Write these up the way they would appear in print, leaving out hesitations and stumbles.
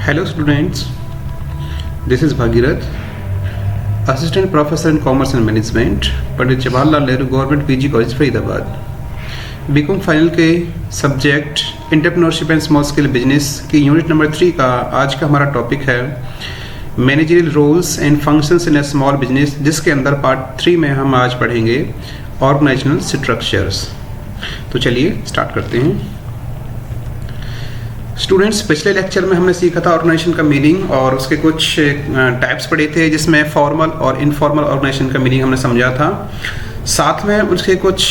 Hello students, this is Bhagirath, Assistant Professor in Commerce and Management, Pandit Jawaharlal Nehru government PG college Faridabad. BCom final के subject entrepreneurship and small scale business की unit number 3 का आज का हमारा topic है managerial roles and functions in a small business, जिसके अंदर part 3 में हम आज पढ़ेंगे ऑर्गेनाइजेशनल स्ट्रक्चर्स। तो चलिए स्टार्ट करते हैं। स्टूडेंट्स, पिछले लेक्चर में हमने सीखा था ऑर्गेनाइजेशन का मीनिंग और उसके कुछ टाइप्स पढ़े थे, जिसमें फॉर्मल और इनफॉर्मल ऑर्गेनाइजेशन का मीनिंग हमने समझा था। साथ में उसके कुछ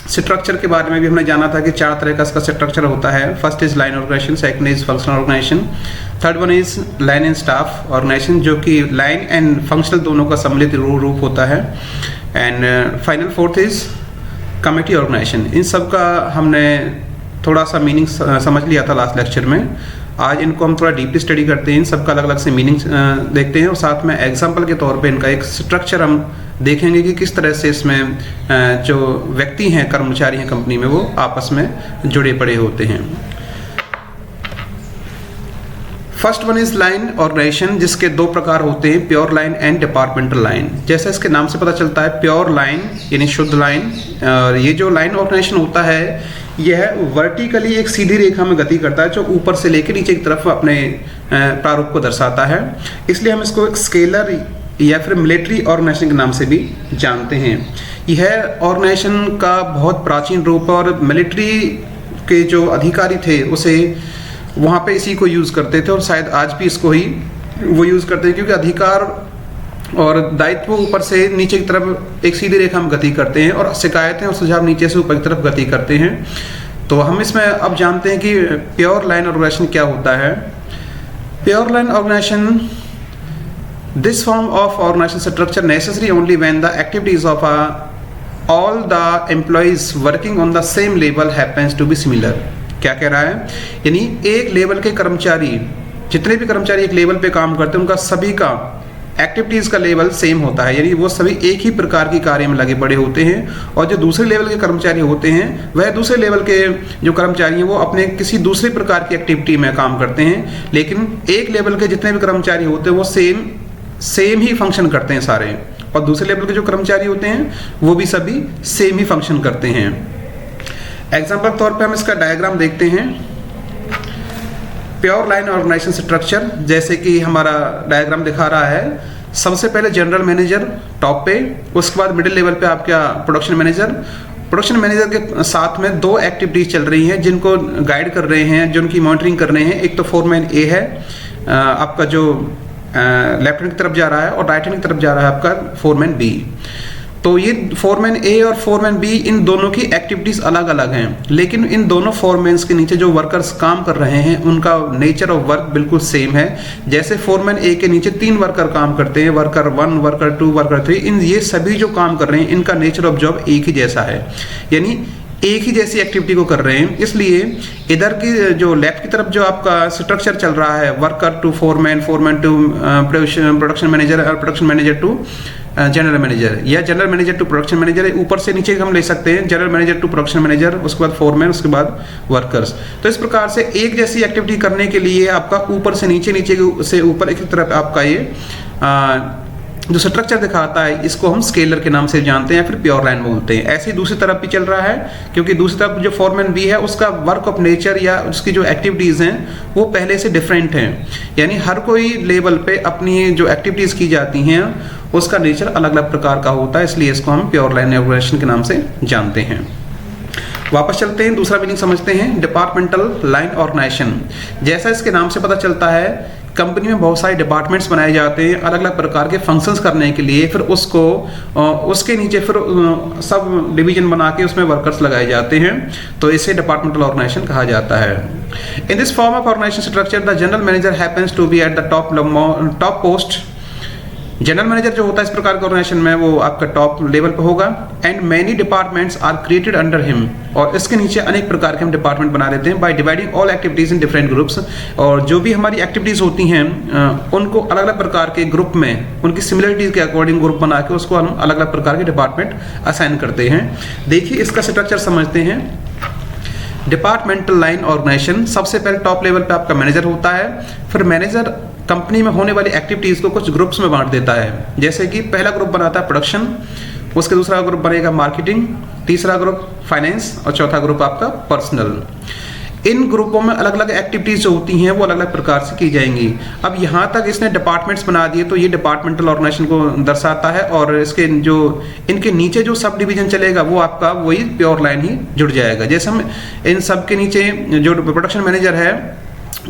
स्ट्रक्चर के बारे में भी हमने जाना था कि 4 तरह का इसका स्ट्रक्चर होता है। First is line organisation, second is functional organisation, third one is line and staff organisation, जो कि लाइन एंड फंक्शनल दोनों का सम्मिलित रूप होता है, and final fourth is committee organisation. इन सब का हमने थोड़ा सा मीनिंग समझ लिया था लास्ट लेक्चर में। आज इनको हम थोड़ा डीपली स्टडी करते हैं, इन सब का अलग अलग से मीनिंग देखते हैं और साथ में एग्जांपल के तौर पे इनका एक स्ट्रक्चर हम देखेंगे कि किस तरह से इसमें जो व्यक्ति हैं, कर्मचारी हैं कंपनी में, वो आपस में जुड़े पड़े होते हैं। First one is line organisation, जिसके 2 प्रकार होते हैं, pure line and departmental line. जैसे इसके नाम से पता चलता है, प्योर लाइन यानी शुद्ध लाइन। और ये जो लाइन ऑर्गेनाइजेशन होता है, यह वर्टिकली एक सीधी रेखा में गति करता है, जो ऊपर से लेकर नीचे की तरफ अपने प्रारूप को दर्शाता है। इसलिए हम इसको एक स्केलर या फिर मिलिट्री ऑर्गेनाइजेशन के नाम से भी जानते हैं। यह ऑर्गेनाइजेशन का बहुत प्राचीन रूप और मिलिट्री के जो अधिकारी थे उसे वहाँ पे इसी को यूज़ करते थे और शायद आज भी इसको ही वो यूज़ करते हैं, क्योंकि अधिकार और दायित्व ऊपर से नीचे की तरफ एक सीधी रेखा में गति करते हैं और शिकायतें और सुझाव नीचे से ऊपर की तरफ गति करते हैं। तो हम इसमें अब जानते हैं कि प्योर लाइन ऑर्गेनाइजेशन क्या होता है। Pure line organisation, this form of organisation structure necessary only when the activities of all the employees working on the same level happens to be similar. क्या कह रहा है, यानी एक लेवल के कर्मचारी, जितने भी कर्मचारी एक लेवल पे काम करते हैं, उनका सभी का एक्टिविटीज का लेवल सेम होता है, यानी वो सभी एक ही प्रकार की कार्य में लगे पड़े होते हैं। और जो दूसरे लेवल के कर्मचारी होते हैं, वह दूसरे लेवल के जो कर्मचारी हैं वो अपने किसी दूसरे प्रकार की एक्टिविटी में काम करते हैं, लेकिन एक लेवल के जितने भी कर्मचारी होते हैं वो सेम ही फंक्शन करते हैं सारे, और दूसरे लेवल के जो कर्मचारी होते हैं वो भी सभी सेम ही फंक्शन करते हैं। एग्जाम्पल के तौर पर हम इसका डायग्राम देखते हैं। प्योर लाइन ऑर्गेनाइजेशन स्ट्रक्चर, जैसे कि हमारा डायग्राम दिखा रहा है, सबसे पहले जनरल मैनेजर टॉप पे, उसके बाद मिडिल लेवल पे आपका प्रोडक्शन मैनेजर। प्रोडक्शन मैनेजर के साथ में 2 एक्टिविटीज चल रही हैं जिनको गाइड कर रहे हैं, जिनकी मॉनिटरिंग कर रहे हैं। एक तो फोरमैन ए है, आपका जो लेफ्ट हैंड की तरफ जा रहा है, और राइट हैंड की तरफ जा रहा है आपका फोरमैन बी। तो ये फोरमैन ए और फोरमैन बी, इन दोनों की एक्टिविटीज अलग अलग हैं, लेकिन इन दोनों फोरमैन्स के नीचे जो वर्कर्स काम कर रहे हैं उनका नेचर ऑफ वर्क बिल्कुल सेम है। जैसे फोरमैन ए के नीचे 3 वर्कर काम करते हैं, वर्कर 1, वर्कर 2, वर्कर 3, इन ये सभी जो काम कर रहे हैं इनका नेचर ऑफ जॉब एक ही जैसा है, यानी एक ही जैसी एक्टिविटी को कर रहे हैं। इसलिए इधर की जो लेफ्ट की तरफ जो आपका स्ट्रक्चर चल रहा है, worker to foreman, foreman to production manager, और production manager to general manager, या general manager to production manager, ऊपर से नीचे हम ले सकते हैं, general manager to production manager, उसके बाद फोरमैन, उसके बाद वर्कर्स। तो इस प्रकार से एक जैसी एक्टिविटी करने के लिए आपका ऊपर से नीचे, नीचे से ऊपर एक तरफ आपका ये जो स्ट्रक्चर दिखाता है, इसको हम स्केलर के नाम से जानते हैं या फिर प्योर लाइन बोलते हैं। ऐसे ही दूसरी तरफ भी चल रहा है, क्योंकि दूसरी तरफ जो फोरमैन बी है उसका वर्क ऑफ नेचर या उसकी जो एक्टिविटीज हैं वो पहले से डिफरेंट हैं, यानी हर कोई लेवल पे अपनी जो एक्टिविटीज की जाती हैं उसका नेचर अलग अलग प्रकार का होता है, इसलिए इसको हम प्योर लाइन ऑर्गेनाइजेशन के नाम से जानते हैं। वापस चलते हैं, दूसरा मीनिंग समझते हैं, डिपार्टमेंटल लाइन ऑर्गेनाइजेशन। जैसा इसके नाम से पता चलता है, कंपनी में बहुत सारे डिपार्टमेंट्स बनाए जाते हैं अलग अलग प्रकार के फंक्शंस करने के लिए, फिर उसको उसके नीचे फिर सब डिवीजन बना के उसमें वर्कर्स लगाए जाते हैं, तो इसे डिपार्टमेंटल ऑर्गेनाइजेशन कहा जाता है। In this form of organisation structure the general manager happens to be at the top post. General manager जो होता है इस प्रकार के ऑर्गेनाइजेशन में वो आपका टॉप लेवल पे होगा, and many departments are created under him, और इसके नीचे अनेक प्रकार के हम डिपार्टमेंट बना लेते हैं by dividing all activities in different groups. और जो भी हमारी एक्टिविटीज होती हैं उनको अलग अलग प्रकार के ग्रुप में उनकी सिमिलरिटीज के अकॉर्डिंग ग्रुप बना के उसको हम अलग अलग प्रकार के डिपार्टमेंट असाइन करते हैं। देखिए इसका स्ट्रक्चर समझते हैं। डिपार्टमेंटल लाइन ऑर्गेनाइजेशन, सबसे पहले टॉप लेवल पे आपका मैनेजर होता है। फिर मैनेजर कंपनी में होने वाली एक्टिविटीज़ को कुछ ग्रुप्स में बांट देता है, जैसे कि पहला ग्रुप बनाता है प्रोडक्शन, उसके दूसरा ग्रुप बनेगा मार्केटिंग, तीसरा ग्रुप फाइनेंस और चौथा ग्रुप आपका पर्सनल। इन ग्रुपों में अलग अलग एक्टिविटीज़ जो होती हैं वो अलग अलग प्रकार से की जाएंगी। अब यहाँ तक इसने डिपार्टमेंट्स बना दिए तो ये डिपार्टमेंटल ऑर्गेनाइजेशन को दर्शाता है, और इसके जो इनके नीचे जो सब डिवीजन चलेगा वो आपका वही प्योर लाइन ही जुड़ जाएगा। जैसे हम इन सब के नीचे जो प्रोडक्शन मैनेजर है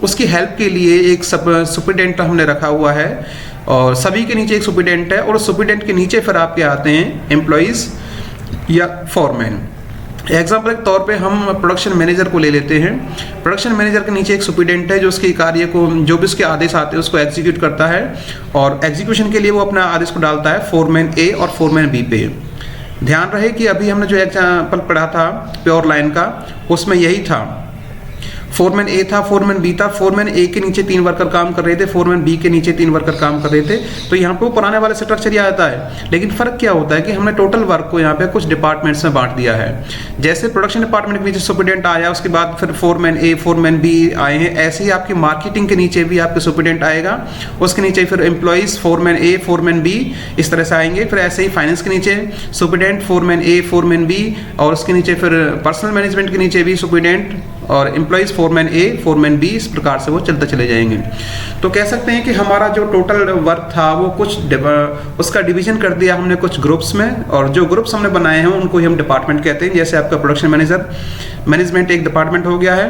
उसकी हेल्प के लिए एक सब सुपरिटेंडेंट हमने रखा हुआ है, और सभी के नीचे एक सुपरिटेंडेंट है, और सुपरिटेंडेंट के नीचे फिर आपके आते हैं एम्प्लॉइज़ या फॉरमैन। एग्जाम्पल के तौर पे हम प्रोडक्शन मैनेजर को ले लेते हैं। प्रोडक्शन मैनेजर के नीचे एक सुपरिटेंडेंट है जो उसके कार्य को, जो भी उसके आदेश आते हैं उसको एग्जीक्यूट करता है, और एग्जीक्यूशन के लिए वो अपना आदेश को डालता है फोरमैन ए और फोरमैन बी पे। ध्यान रहे कि अभी हमने जो एग्जाम्पल पढ़ा था प्योर लाइन का, उसमें यही था, फोरमैन ए था, फोरमैन बी था, फोरमैन ए के नीचे 3 वर्कर काम कर रहे थे, फोरमैन बी के नीचे 3 वर्कर काम कर रहे थे। तो यहाँ पे वो पुराने वाले स्ट्रक्चर ही आता है, लेकिन फर्क क्या होता है कि हमने टोटल वर्क को यहाँ पे कुछ डिपार्टमेंट्स में बांट दिया है। जैसे प्रोडक्शन डिपार्टमेंट के नीचे सुपरिटेंडेंट आया, उसके बाद फिर फोरमैन ए फोरमैन बी आए हैं, ऐसे ही आपकी मार्केटिंग के नीचे भी आपके सुपरिटेंडेंट आएगा, उसके नीचे फिर एम्प्लॉइज फोरमैन ए फोरमैन बी इस तरह से आएंगे। फिर ऐसे ही फाइनेंस के नीचे सुपरिटेंडेंट फोरमैन ए फोरमैन बी, और उसके नीचे फिर पर्सनल मैनेजमेंट के नीचे भी सुपरिटेंडेंट और एम्प्लॉइज फोरमैन ए फोरमैन बी, इस प्रकार से वो चलते चले जाएंगे। तो कह सकते हैं कि हमारा जो टोटल वर्क था वो कुछ उसका डिवीजन कर दिया हमने कुछ ग्रुप्स में, और जो ग्रुप्स हमने बनाए हैं उनको ही हम डिपार्टमेंट कहते हैं। जैसे आपका प्रोडक्शन मैनेजमेंट एक डिपार्टमेंट हो गया है,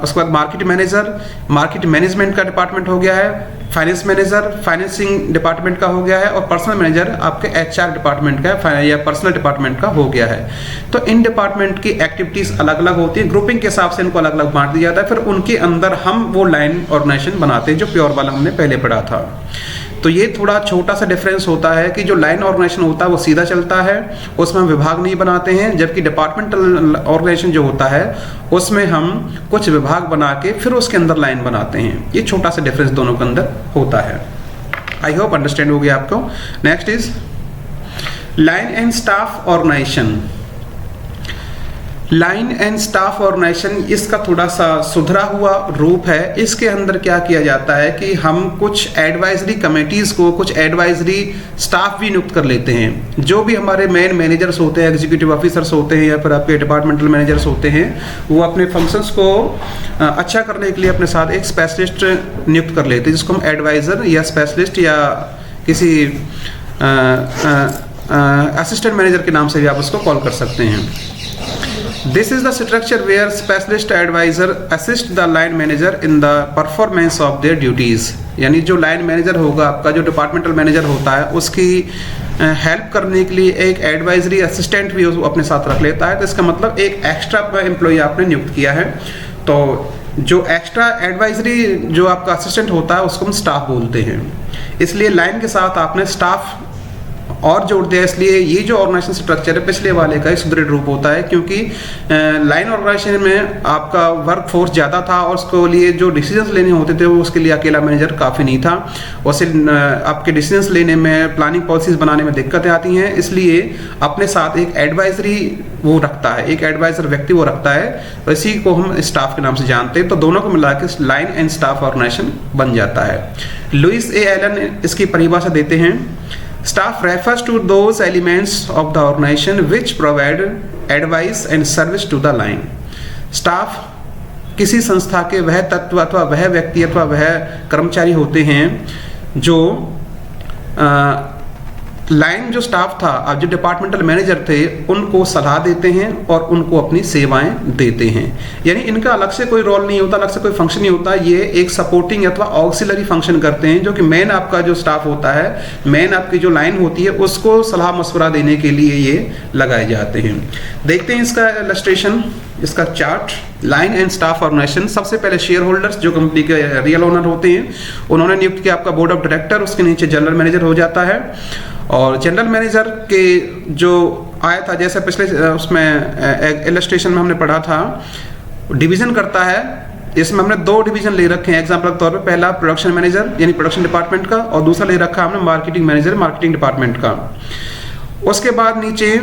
उसके बाद मार्केट मैनेजर मार्केट मैनेजमेंट का डिपार्टमेंट हो गया है, फाइनेंस मैनेजर फाइनेंसिंग डिपार्टमेंट का हो गया है, और पर्सनल मैनेजर आपके एचआर डिपार्टमेंट का या पर्सनल डिपार्टमेंट का हो गया है। तो इन डिपार्टमेंट की एक्टिविटीज अलग अलग होती है, ग्रुपिंग के हिसाब से इनको अलग अलग बांट दिया जाता है। फिर उनके अंदर हम वो लाइन ऑर्गेनाइजेशन बनाते हैं जो प्योर वाला हमने पहले पढ़ा था। तो ये थोड़ा छोटा सा डिफरेंस होता है कि जो लाइन ऑर्गेनाइजेशन होता है वो सीधा चलता है, उसमें हम विभाग नहीं बनाते हैं, जबकि डिपार्टमेंटल ऑर्गेनाइजेशन जो होता है उसमें हम कुछ विभाग बना के फिर उसके अंदर लाइन बनाते हैं। ये छोटा सा डिफरेंस दोनों के अंदर होता है। आई होप अंडरस्टैंड हो गया आपको। Next is line and staff organisation. Line and staff organisation इसका थोड़ा सा सुधरा हुआ रूप है। इसके अंदर क्या किया जाता है कि हम कुछ एडवाइजरी कमेटीज को, कुछ एडवाइजरी स्टाफ भी नियुक्त कर लेते हैं। जो भी हमारे मेन मैनेजर्स होते हैं, एग्जीक्यूटिव ऑफिसर्स होते हैं, या फिर आपके डिपार्टमेंटल मैनेजर्स होते हैं, वो अपने फंक्शंस को अच्छा करने के लिए अपने साथ एक स्पेशलिस्ट नियुक्त कर लेते हैं, जिसको हम एडवाइजर या स्पेशलिस्ट या किसी असिस्टेंट मैनेजर के नाम से भी आप उसको कॉल कर सकते हैं। This is the structure where specialist advisor assist the line manager in the performance of their duties। यानी जो लाइन मैनेजर होगा आपका, जो डिपार्टमेंटल मैनेजर होता है, उसकी हेल्प करने के लिए एक एडवाइजरी असिस्टेंट भी अपने साथ रख लेता है। तो इसका मतलब एक एक्स्ट्रा एम्प्लॉय आपने नियुक्त किया है। तो जो एक्स्ट्रा एडवाइजरी जो आपका असिस्टेंट होता है उसको हम स्टाफ बोलते हैं। इसलिए लाइन के साथ आपने स्टाफ और जोड़ दिया, इसलिए ये जो ऑर्गेनाइजेशन स्ट्रक्चर है पिछले वाले का एक सुदृढ़ रूप होता है, क्योंकि लाइन ऑर्गेनाइजेशन में आपका वर्क फोर्स ज़्यादा था और उसको लिए जो डिसीजंस लेने होते थे वो उसके लिए अकेला मैनेजर काफ़ी नहीं था। उससे आपके डिसीजंस लेने में, प्लानिंग पॉलिसीज बनाने में दिक्कतें आती हैं, इसलिए अपने साथ एक एडवाइजरी वो रखता है, एक एडवाइजर व्यक्ति वो रखता है। तो इसी को हम स्टाफ के नाम से जानते हैं। तो दोनों को मिला के लाइन एंड स्टाफ ऑर्गेनाइजेशन बन जाता है। लुइस ए एलन इसकी परिभाषा देते हैं, Staff refers to those elements of the organization which provide advice and service to the line। Staff किसी संस्था के वह तत्व अथवा वह व्यक्ति अथवा वह कर्मचारी होते हैं जो लाइन जो स्टाफ था, अब जो डिपार्टमेंटल मैनेजर थे, उनको सलाह देते हैं और उनको अपनी सेवाएं देते हैं। यानी इनका अलग से कोई रोल नहीं होता, अलग से कोई फंक्शन नहीं होता। ये एक सपोर्टिंग अथवा ऑक्सिलरी फंक्शन करते हैं, जो कि मेन आपका जो स्टाफ होता है, मेन आपकी जो लाइन होती है, उसको सलाह मशवरा देने के लिए ये लगाए जाते हैं। देखते हैं इसका इलस्ट्रेशन, इसका chart. Line and staff organisation, सबसे पहले शेयर होल्डर्स जो कंपनी के रियल ओनर होते हैं, उन्होंने नियुक्त किया आपका बोर्ड ऑफ डायरेक्टर, उसके नीचे जनरल मैनेजर हो जाता है। और जनरल मैनेजर के जो आया था, जैसे पिछले उसमें इलस्ट्रेशन में हमने पढ़ा था, डिवीजन करता है। इसमें हमने 2 डिवीजन ले रखे हैं एग्जाम्पल के तौर पे। पहला प्रोडक्शन मैनेजर यानी प्रोडक्शन डिपार्टमेंट का, और दूसरा ले रखा हमने मार्केटिंग मैनेजर मार्केटिंग डिपार्टमेंट का। उसके बाद नीचे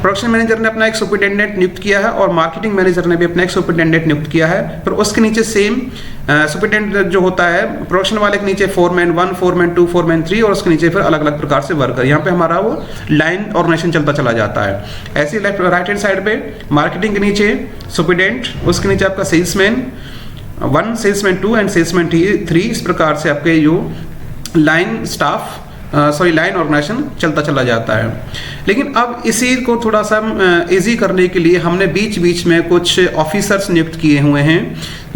प्रोडक्शन मैनेजर ने अपना एक सुपरिटेंडेंट नियुक्त किया है और मार्केटिंग मैनेजर ने भी अपना एक सुपरिटेंडेंट नियुक्त किया है। फिर उसके नीचे सेम सुपरिटेंडेंट जो होता है प्रोडक्शन वाले के नीचे फोरमैन 1, फोरमैन 2, फोरमैन 3 और उसके नीचे फिर अलग अलग प्रकार से वर्कर। यहाँ पे हमारा वो लाइन ऑर्गेनाइजेशन चलता चला जाता है। ऐसे राइट हैंड साइड पे मार्केटिंग के नीचे सुपरिटेंडेंट, उसके नीचे आपका सेल्समैन 1, सेल्समैन 2 एंड सेल्समैन 3। इस प्रकार से आपके जो लाइन स्टाफ लाइन ऑर्गेनाइजेशन चलता चला जाता है। लेकिन अब इसी को थोड़ा सा इजी करने के लिए हमने बीच बीच में कुछ ऑफिसर्स नियुक्त किए हुए हैं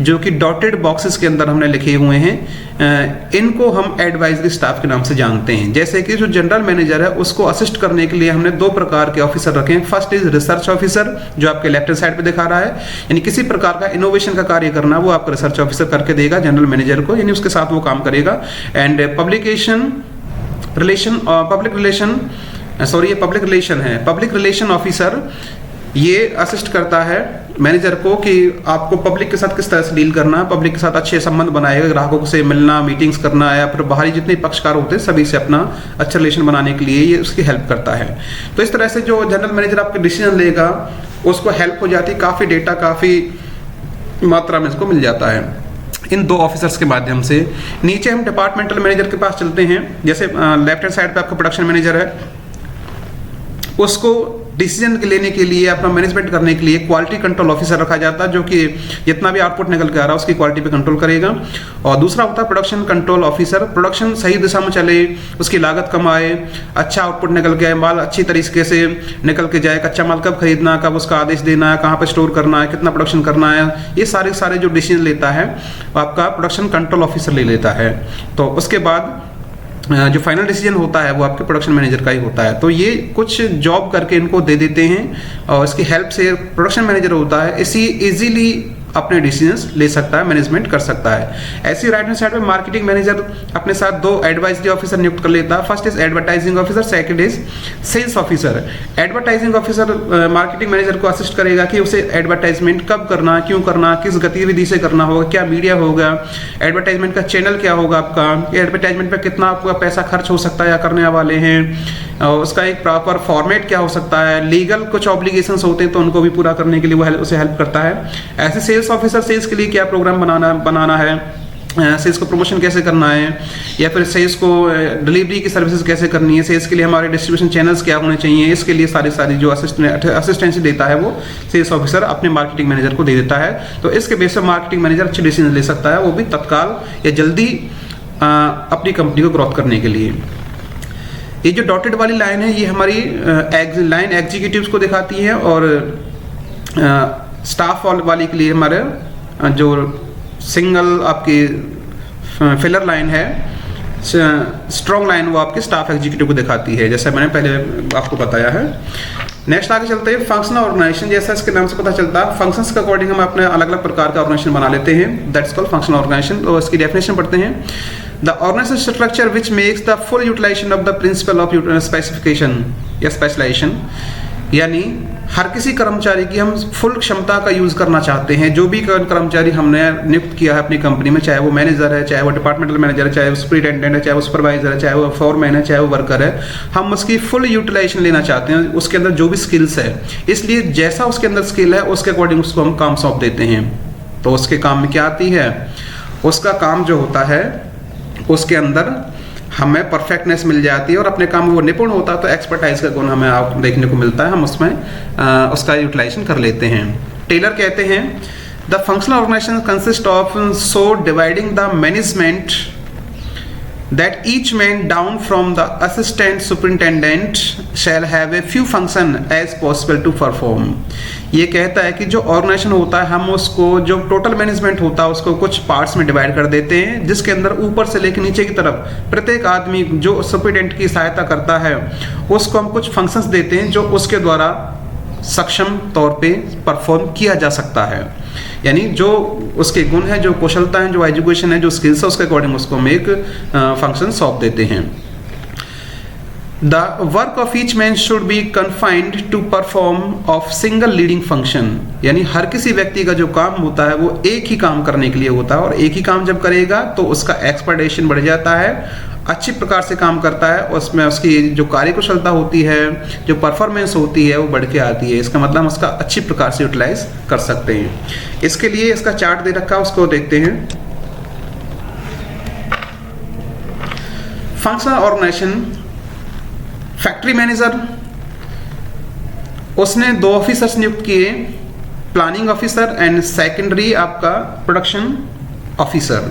जो कि डॉटेड बॉक्सेस के अंदर हमने लिखे हुए हैं। इनको हम एडवाइजरी स्टाफ के नाम से जानते हैं। जैसे कि जो जनरल मैनेजर है उसको असिस्ट करने के लिए हमने 2 प्रकार के ऑफिसर रखे हैं। फर्स्ट इज रिसर्च ऑफिसर जो आपके लेफ्ट हैंड साइड पे दिखा रहा है, यानी किसी प्रकार का इनोवेशन का कार्य करना वो आपका रिसर्च ऑफिसर करके देगा जनरल मैनेजर को, यानी उसके साथ वो काम करेगा। एंड पब्लिक रिलेशन ऑफिसर ये असिस्ट करता है मैनेजर को कि आपको पब्लिक के साथ किस तरह से डील करना है, पब्लिक के साथ अच्छे संबंध बनाएगा, ग्राहकों से मिलना, मीटिंग्स करना या फिर बाहरी जितने पक्षकार होते हैं सभी से अपना अच्छा रिलेशन बनाने के लिए ये उसकी हेल्प करता है। तो इस तरह से जो जनरल मैनेजर आपके डिसीजन लेगा उसको हेल्प हो जाती है, काफ़ी डेटा काफ़ी मात्रा में इसको मिल जाता है इन 2 ऑफिसर्स के माध्यम से। नीचे हम डिपार्टमेंटल मैनेजर के पास चलते हैं। जैसे लेफ्ट हैंड साइड पे आपका प्रोडक्शन मैनेजर है, उसको डिसीजन लेने के लिए अपना मैनेजमेंट करने के लिए क्वालिटी कंट्रोल ऑफिसर रखा जाता है जो कि जितना भी आउटपुट निकल के आ रहा है उसकी क्वालिटी पे कंट्रोल करेगा। और दूसरा होता है प्रोडक्शन कंट्रोल ऑफिसर, प्रोडक्शन सही दिशा में चले, उसकी लागत कम आए, अच्छा आउटपुट निकल के आए, माल अच्छी तरीके से निकल के जाए, कच्चा माल कब खरीदना, कब उसका आदेश देना है, कहाँ पर स्टोर करना है, कितना प्रोडक्शन करना है, ये सारे जो डिसीजन लेता है आपका प्रोडक्शन कंट्रोल ऑफिसर ले लेता है। तो उसके बाद जो फाइनल डिसीजन होता है वो आपके प्रोडक्शन मैनेजर का ही होता है। तो ये कुछ जॉब करके इनको दे देते हैं और इसकी हेल्प से प्रोडक्शन मैनेजर होता है इसी इजीली अपने डिसीजंस ले सकता है, मैनेजमेंट कर सकता है। ऐसी राइट हैंड साइड पे मार्केटिंग मैनेजर अपने साथ 2 एडवाइजरी ऑफिसर नियुक्त कर लेता है। First is advertising officer, second is sales officer. Advertising officer marketing manager को असिस्ट करेगा कि उसे एडवर्टाइजमेंट कब करना, क्यों करना, किस गतिविधि से करना होगा, क्या मीडिया होगा, एडवर्टाइजमेंट का चैनल क्या होगा आपका, एडवर्टाइजमेंट पर कितना आपका पैसा खर्च हो सकता है या करने वाले हैं, उसका एक प्रॉपर फॉर्मेट क्या हो सकता है, लीगल कुछ ऑब्लिगेशंस होते हैं तो उनको भी पूरा करने के लिए वो उसे हेल्प करता है। ऐसे सेल्स ऑफिसर सेल्स के लिए क्या प्रोग्राम बनाना है, सेल्स को प्रमोशन कैसे करना है, या फिर सेल्स को डिलीवरी की सर्विसेज कैसे करनी है, सेल्स के लिए हमारे डिस्ट्रीब्यूशन चैनल्स क्या होने चाहिए, इसके लिए सारी जो असिस्टेंसी देता है वो सेल्स ऑफिसर अपने मार्केटिंग मैनेजर को दे देता है। तो इसके बेस पर मार्केटिंग मैनेजर अच्छे डिसीजन ले सकता है, वो भी तत्काल या जल्दी अपनी कंपनी को ग्रोथ करने के लिए। ये जो डॉटेड वाली लाइन है ये हमारी लाइन एग्जीक्यूटिव्स को दिखाती है और स्टाफ वाली के लिए हमारे जो सिंगल आपकी फिलर लाइन है, स्ट्रॉन्ग लाइन, वो आपके स्टाफ एग्जीक्यूटिव को दिखाती है, जैसा मैंने पहले आपको बताया है। नेक्स्ट आगे चलते हैं फंक्शनल ऑर्गेनाइजेशन। जैसा इसके नाम से पता चलता है फंक्शंस के अकॉर्डिंग हम अपने अलग अलग प्रकार का ऑर्गेनाइजेशन बना लेते हैं, दैट्स कॉल्ड फंक्शनल ऑर्गेनाइजेशन। तो इसकी डेफिनेशन पढ़ते हैं। The organisation structure which makes the full utilisation of the principle of specification या स्पेशलाइजेशन, यानी हर किसी कर्मचारी की हम फुल क्षमता का यूज करना चाहते हैं। जो भी कर्मचारी हमने नियुक्त किया है अपनी कंपनी में, चाहे वो मैनेजर है, चाहे वो डिपार्टमेंटल मैनेजर है, चाहे वो सुपरिटेंडेंट है, चाहे वो सुपरवाइजर है, चाहे वो फोरमैन है, चाहे वो वर्कर है, हम उसकी फुल यूटिलाइजेशन लेना चाहते हैं, उसके अंदर जो भी स्किल्स है। इसलिए जैसा उसके अंदर स्किल है उसके अकॉर्डिंग उसको हम काम सौंप देते हैं। तो उसके काम में क्या आती है, उसका काम जो होता है उसके अंदर हमें परफेक्टनेस मिल जाती है और अपने काम में वो निपुण होता है तो एक्सपर्टाइज का गुण हमें देखने को मिलता है, हम उसमें उसका यूटिलाइजेशन कर लेते हैं। टेलर कहते हैं the functional organisation consist of so dividing the management that each man down from the assistant superintendent shall have a few function as possible to perform। ये कहता है कि जो ऑर्गेनाइजेशन होता है हम उसको जो टोटल मैनेजमेंट होता है उसको कुछ पार्ट्स में डिवाइड कर देते हैं, जिसके अंदर ऊपर से लेकर नीचे की तरफ प्रत्येक आदमी जो सुपरिटेंडेंट की सहायता करता है उसको हम कुछ फंक्शंस देते हैं जो उसके द्वारा सक्षम तौर पे परफॉर्म किया जा सकता है। यानी जो उसके गुण है, जो कुशलता है, जो एजुकेशन है, जो स्किल्स है, उसके अकॉर्डिंग उसको हम एक फंक्शन सौंप देते हैं। The work of each man should be confined to perform of single leading function, यानी हर किसी व्यक्ति का जो काम होता है वो एक ही काम करने के लिए होता है और एक ही काम जब करेगा तो उसका एक्सपर्टेशन बढ़ जाता है अच्छी प्रकार से काम करता है, उसमें उसकी जो कार्यकुशलता होती है, जो परफॉर्मेंस होती है वो बढ़ के आती है। इसका मतलब हम उसका अच्छी प्रकार से यूटिलाइज कर सकते हैं। इसके लिए इसका चार्ट दे रखा है, उसको देखते हैं। फंक्शनल ऑर्गेनाइजेशन, फैक्ट्री मैनेजर, उसने 2 ऑफिसर्स नियुक्त किए, प्लानिंग ऑफिसर एंड सेकेंडरी आपका प्रोडक्शन ऑफिसर।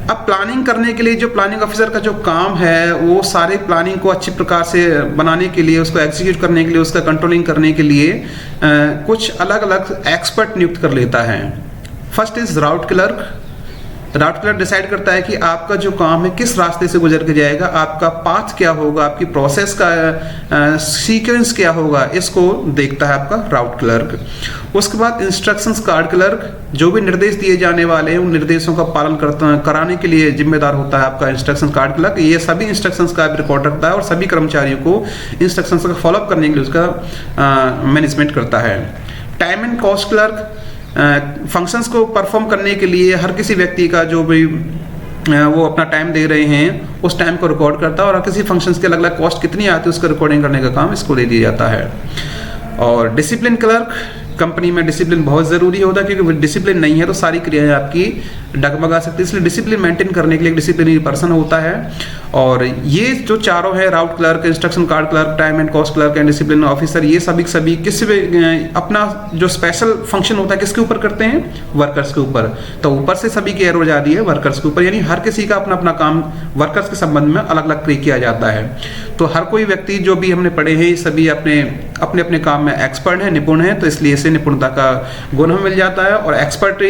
अब प्लानिंग करने के लिए जो प्लानिंग ऑफिसर का जो काम है वो सारे प्लानिंग को अच्छी प्रकार से बनाने के लिए, उसको एग्जीक्यूट करने के लिए, उसका कंट्रोलिंग करने के लिए कुछ अलग अलग एक्सपर्ट नियुक्त कर लेता है। First is route clerk. Route clerk decide करता है कि आपका जो काम है किस रास्ते से गुजर के जाएगा, आपका पाथ क्या होगा, आपकी प्रोसेस का सीक्वेंस क्या होगा, इसको देखता है आपका राउट क्लर्क। उसके बाद इंस्ट्रक्शंस कार्ड क्लर्क, जो भी निर्देश दिए जाने वाले हैं उन निर्देशों का पालन कराने के लिए जिम्मेदार होता है आपका इंस्ट्रक्शन कार्ड क्लर्क। ये सभी इंस्ट्रक्शंस का रिकॉर्ड रखता है और सभी कर्मचारियों को इंस्ट्रक्शंस का फॉलोअप करने के लिए उसका मैनेजमेंट करता है। Time and cost clerk, functions को परफॉर्म करने के लिए हर किसी व्यक्ति का जो भी वो अपना टाइम दे रहे हैं उस टाइम को रिकॉर्ड करता है और किसी फंक्शंस के अलग अलग कॉस्ट कितनी आती है उसका रिकॉर्डिंग करने का काम इसको दे दिया जाता है। और डिसिप्लिन क्लर्क, कंपनी में डिसिप्लिन बहुत ज़रूरी होता है क्योंकि डिसिप्लिन नहीं है तो सारी क्रियाएं आपकी डगमगा सकती है, इसलिए डिसिप्लिन मेंटेन करने के लिए एक डिसिप्लिनरी पर्सन होता है। और ये जो चारों है, route clerk, instruction card clerk, time and cost clerk and discipline officer, ये सभी किसी भी अपना जो स्पेशल फंक्शन होता है किसके ऊपर करते हैं, वर्कर्स के ऊपर। तो ऊपर से सभी की एरो जा रही है वर्कर्स के ऊपर, यानी हर किसी का अपना अपना काम वर्कर्स के संबंध में अलग अलग किया जाता है। तो हर कोई व्यक्ति जो भी हमने पढ़े हैं सभी अपने अपने अपने काम में एक्सपर्ट हैं, निपुण हैं, तो इसलिए इसे निपुणता का गुण हमें मिल जाता है। और एक्सपर्ट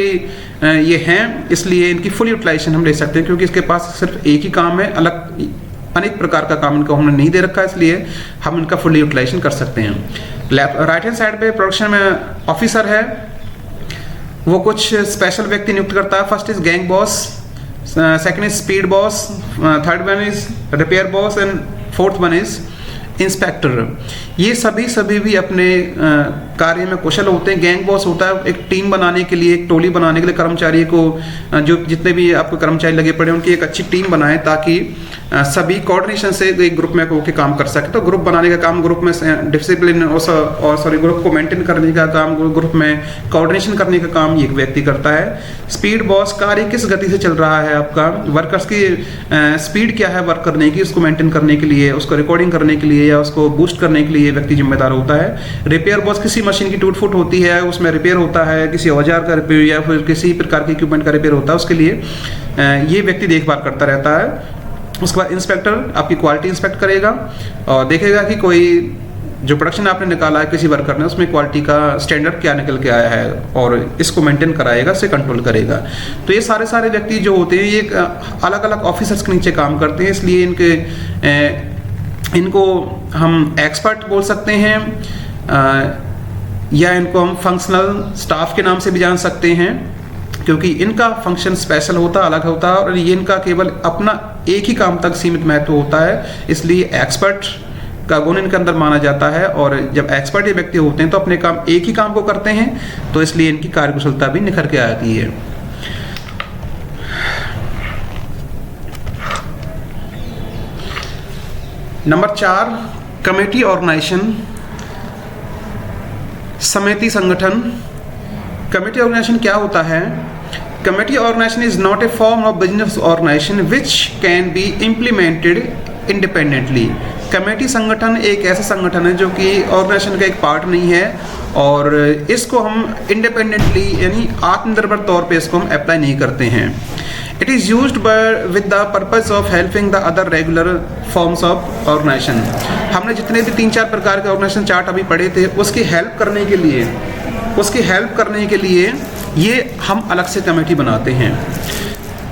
ये हैं इसलिए इनकी फुल यूटिलाइजेशन हम ले सकते हैं क्योंकि इसके पास सिर्फ एक ही काम है, अलग अनेक प्रकार का काम इनको हमने नहीं दे रखा है, इसलिए हम इनका फुल यूटिलाइजेशन कर सकते हैं। राइट हैंड साइड पे प्रोडक्शन में ऑफिसर है, वो कुछ स्पेशल व्यक्ति नियुक्त करता है। First is gang boss, second is speed boss, third one is repair boss and fourth one is inspector. ये सभी भी अपने कार्य में कुशल होते हैं। गैंग बॉस होता है एक टीम बनाने के लिए, एक टोली बनाने के लिए कर्मचारी को, जो जितने भी आपको कर्मचारी लगे पड़े उनकी एक अच्छी टीम बनाए ताकि सभी कोऑर्डिनेशन से एक ग्रुप में होकर काम कर सके। तो ग्रुप बनाने का काम, ग्रुप में डिसिप्लिन और ग्रुप को मेंटेन करने का काम, ग्रुप में कोऑर्डिनेशन करने का काम ये एक व्यक्ति करता है। स्पीड बॉस, कार्य किस गति से चल रहा है आपका, वर्कर्स की स्पीड क्या है वर्क करने की, उसको मेंटेन करने के लिए, उसको रिकॉर्डिंग करने के लिए या उसको बूस्ट करने के लिए व्यक्ति जिम्मेदार होता है। रिपेयर बॉस, किसी मशीन की टूट फूट होती है उसमें रिपेयर होता है, किसी औजार का रिपेयर या फिर किसी प्रकार के इक्विपमेंट का रिपेयर होता है, उसके लिए ये व्यक्ति देखभाल करता रहता है। उसके बाद इंस्पेक्टर आपकी क्वालिटी इंस्पेक्ट करेगा और देखेगा कि कोई जो प्रोडक्शन आपने निकाला है किसी वर्कर ने उसमें क्वालिटी का स्टैंडर्ड क्या निकल के आया है और इसको मेंटेन कराएगा, इसे कंट्रोल करेगा। तो ये सारे व्यक्ति जो होते हैं ये अलग अलग ऑफिसर्स के नीचे काम करते हैं, इसलिए इनको हम एक्सपर्ट बोल सकते हैं या इनको हम फंक्शनल स्टाफ के नाम से भी जान सकते हैं क्योंकि इनका फंक्शन स्पेशल होता है, अलग होता है और ये इनका केवल अपना एक ही काम तक सीमित महत्व होता है, इसलिए एक्सपर्ट का गुण इनके अंदर माना जाता है। और जब एक्सपर्ट ये व्यक्ति होते हैं तो अपने काम एक ही काम को करते हैं, तो इसलिए इनकी कार्यकुशलता भी निखर के आती है। नंबर 4, कमेटी ऑर्गेनाइजेशन, समिति संगठन। कमेटी ऑर्गेनाइजेशन क्या होता है? Committee organisation is not a form of business organisation which can be implemented independently. Committee संगठन एक ऐसा संगठन है जो कि ऑर्गेनाइजेशन का एक पार्ट नहीं है और इसको हम इंडिपेंडेंटली यानी आत्मनिर्भर तौर पे इसको हम अप्लाई नहीं करते हैं। It is used with the purpose of helping the other regular forms of organisation. हमने जितने भी 3-4 प्रकार के ऑर्गेनाइजेशन चार्ट अभी पढ़े थे उसकी हेल्प करने के लिए ये हम अलग से कमेटी बनाते हैं।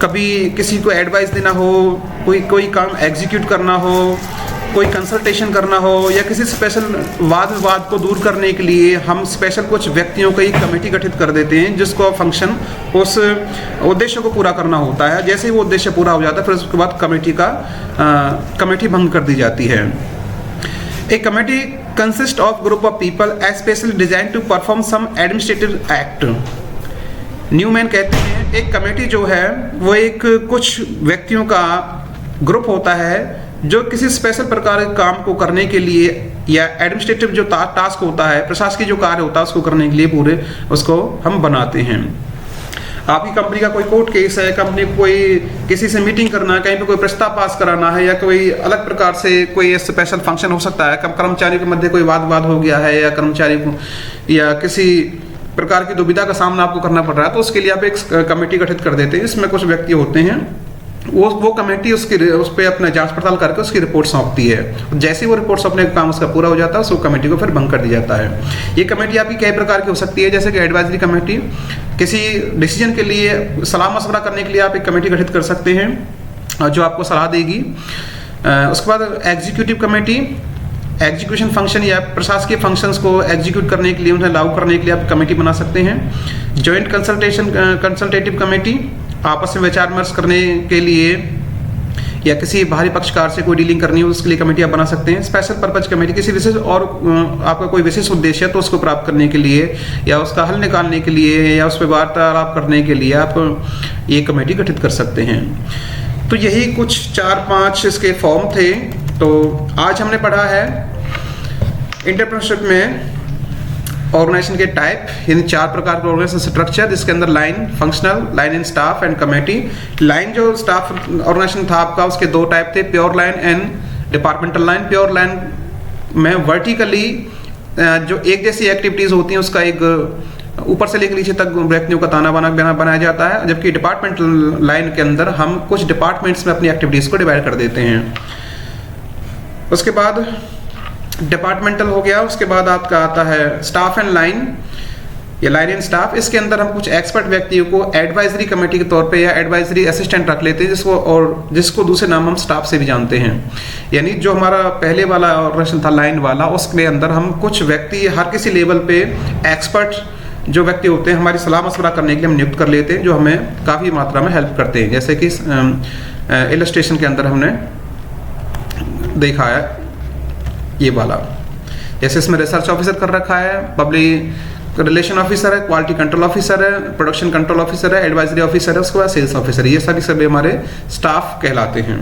कभी किसी को एडवाइस देना हो, कोई काम एग्जीक्यूट करना हो, कोई कंसल्टेशन करना हो या किसी स्पेशल वाद विवाद को दूर करने के लिए हम स्पेशल कुछ व्यक्तियों की कमेटी गठित कर देते हैं जिसको फंक्शन उस उद्देश्य को पूरा करना होता है। जैसे ही वो उद्देश्य पूरा हो जाता है फिर उसके बाद कमेटी भंग कर दी जाती है। A committee consists of group of people especially designed to perform some administrative act. Newman कहते हैं एक कमेटी जो है वो एक कुछ व्यक्तियों का ग्रुप होता है जो किसी स्पेशल प्रकार के काम को करने के लिए या एडमिनिस्ट्रेटिव जो टास्क होता है, प्रशासकीय जो कार्य होता है उसको करने के लिए पूरे उसको हम बनाते हैं। आपकी कंपनी का कोई कोर्ट केस है, कंपनी को कोई किसी से मीटिंग करना है, कहीं पे कोई प्रस्ताव पास कराना है, या कोई अलग प्रकार से कोई स्पेशल फंक्शन हो सकता है, कर्मचारियों के मध्य कोई वाद हो गया है, या कर्मचारी को या किसी प्रकार की दुविधा का सामना आपको करना पड़ रहा है, तो उसके लिए आप एक कमेटी गठित कर देते हैं। इसमें कुछ व्यक्ति होते हैं, वो कमेटी उस पर अपना जांच पड़ताल करके उसकी रिपोर्ट सौंपती है। जैसे वो रिपोर्ट सौंपने का काम उसका पूरा हो जाता है, उसको कमेटी को फिर भंग कर दिया जाता है। ये कमेटी आपकी कई प्रकार की हो सकती है, जैसे कि एडवाइजरी कमेटी, किसी डिसीजन के लिए सलाह मशवरा करने के लिए आप एक कमेटी गठित कर सकते हैं जो आपको सलाह देगी। उसके बाद एग्जीक्यूटिव कमेटी, एग्जीक्यूशन फंक्शन या प्रशासकीय फंक्शंस को एग्जीक्यूट करने के लिए, उन्हें लागू करने के लिए आप कमेटी बना सकते हैं। जॉइंट कंसल्टेटिव कमेटी, आपस में विचार विमर्श करने के लिए या किसी बाहरी पक्षकार से कोई डीलिंग करनी हो उसके लिए कमेटी आप बना सकते हैं। स्पेशल पर्पज कमेटी, किसी विशेष और आपका कोई विशेष उद्देश्य है तो उसको प्राप्त करने के लिए या उसका हल निकालने के लिए या उस पर वार्तालाप करने के लिए आप ये कमेटी गठित कर सकते हैं। तो यही कुछ 4-5 इसके फॉर्म थे। तो आज हमने पढ़ा है एंटरप्रेन्योरशिप में ऑर्गेनाइजेशन के टाइप, यानी 4 प्रकार के ऑर्गेनाइजेशन स्ट्रक्चर, जिसके अंदर line, functional, line in staff and committee. Line जो स्टाफ ऑर्गेनाइजेशन था आपका, उसके 2 टाइप थे, pure line and departmental line. Pure line में वर्टिकली जो एक जैसी एक्टिविटीज होती हैं उसका एक ऊपर से लेकर नीचे तक व्यक्तियों का ताना बाना बनाया जाता है, जबकि डिपार्टमेंटल लाइन के अंदर हम कुछ डिपार्टमेंट्स में अपनी एक्टिविटीज को डिवाइड कर देते हैं। उसके बाद डिपार्टमेंटल हो गया। उसके बाद आपका आता है स्टाफ एंड लाइन या लाइन एंड स्टाफ। इसके अंदर हम कुछ एक्सपर्ट व्यक्तियों को एडवाइजरी कमेटी के तौर पे या एडवाइजरी असिस्टेंट रख लेते हैं, जिसको दूसरे नाम हम स्टाफ से भी जानते हैं। यानी जो हमारा पहले वाला ऑर्गेनाइजेशन था लाइन वाला, उसके अंदर हम कुछ व्यक्ति हर किसी लेवल पे एक्सपर्ट जो व्यक्ति होते हैं हमारी सलाह मशवरा करने के लिए हम नियुक्त कर लेते हैं, जो हमें काफ़ी मात्रा में हेल्प करते हैं। जैसे कि इलस्ट्रेशन के अंदर हमने देखा है ये वाला, जैसे इसमें रिसर्च ऑफिसर कर रखा है, पब्लिक रिलेशन ऑफिसर है, क्वालिटी कंट्रोल ऑफिसर है, प्रोडक्शन कंट्रोल ऑफिसर है, एडवाइजरी ऑफिसर है, उसके बाद सेल्स ऑफिसर, ये सभी हमारे स्टाफ कहलाते हैं।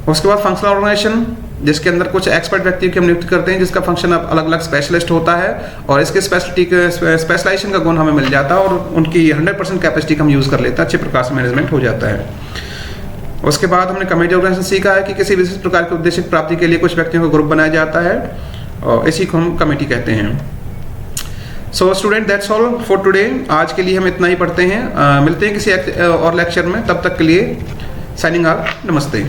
उसके बाद फंक्शनल ऑर्गेनाइजेशन, जिसके अंदर कुछ एक्सपर्ट व्यक्ति की हम नियुक्त करते हैं, जिसका फंक्शन अलग अलग स्पेशलिस्ट होता है और इसके स्पेशलाइजेशन का गुण हमें मिल जाता है और उनकी 100% कैपेसिटी का हम यूज़ कर लेते हैं, अच्छे प्रकार से मैनेजमेंट हो जाता है। उसके बाद हमने कमेटी ऑर्गेनाइजेशन सीखा है कि किसी विशेष प्रकार के उद्देश्य की प्राप्ति के लिए कुछ व्यक्तियों का ग्रुप बनाया जाता है और इसी को हम कमेटी कहते हैं। So student, that's all for today. आज के लिए हम इतना ही पढ़ते हैं। मिलते हैं किसी और लेक्चर में, तब तक के लिए साइनिंग ऑफ, नमस्ते।